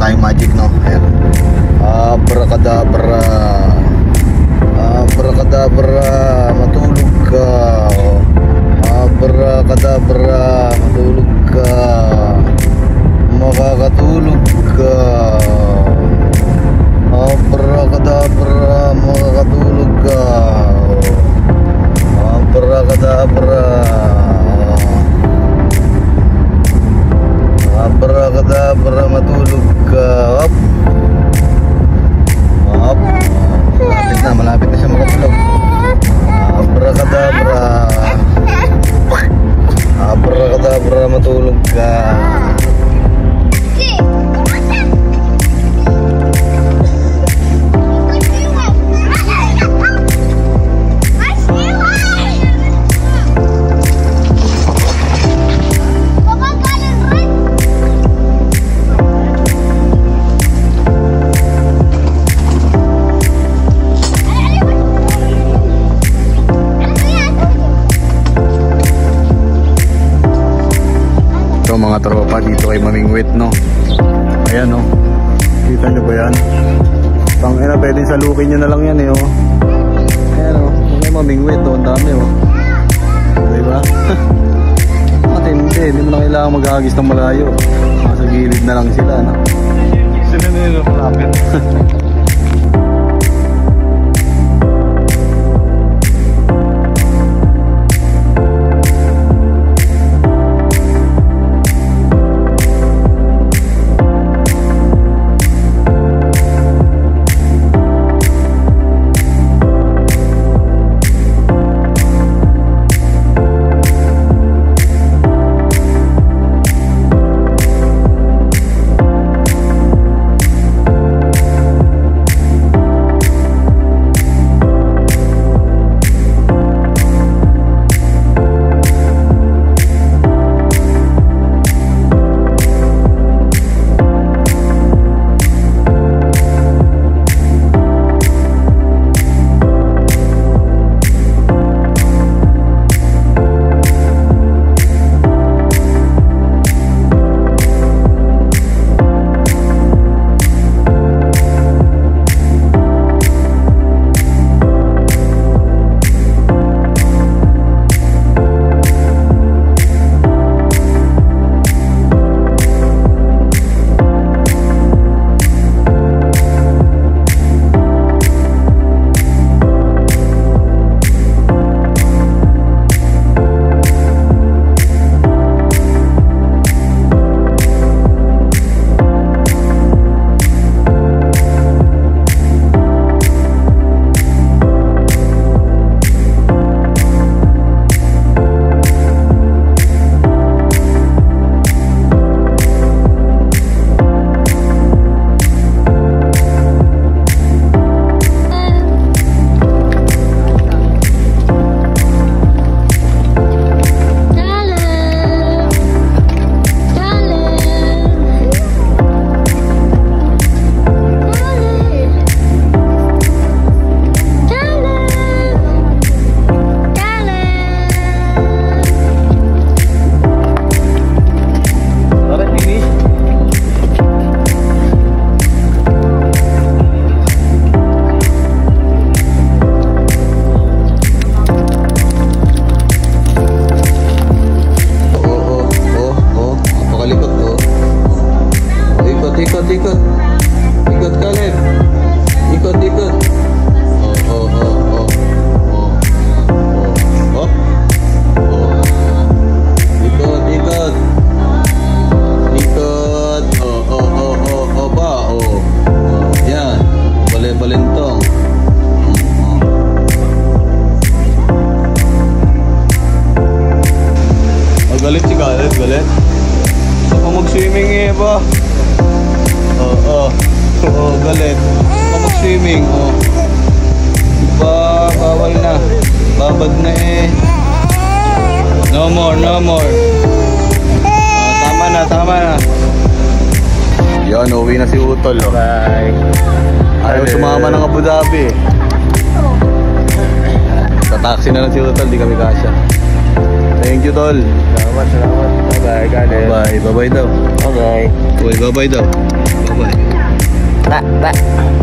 tayong magic, no? Ayan. Abracadabra. Abracadabra, matulog ka. Abracadabra, matulog ka. Makakatulog ka. Abracadabra, makakatulog ka. Abracadabra. Abracadabra, matulog ka. Up. Up. Malapit na siya makatulog. Abracadabra. Abracadabra, matulog ka. Mga tropa dito kay Mamingwit, no? Ayan, no? Kita nyo ba yan? Tangina, pwedeng salukin nyo na lang yan, eh, oh. Ayan, oh. Mga Mamingwit, oh. Ang dami, oh. Diba? Matindi, hindi mo na kailangan maghagis ng malayo. Nasa gilid na lang sila, no? Sila na yun, malapit. galit. Gusto ko mag-swimming eh ba? Oo, galit. Gusto ko mag-swimming. Bawal na. Babad na eh. No more, no more. Tama na. Yan, uwi na si Utol. Bye. Ayaw sumama ng Abu Dhabi. Sa taxi na lang si Utol, di kami kasya. Thank you, Tol. Salamat. Bye-bye, Galit. Bye-bye daw. Bye-bye. Uy, bye-bye daw. Bye-bye. Ta.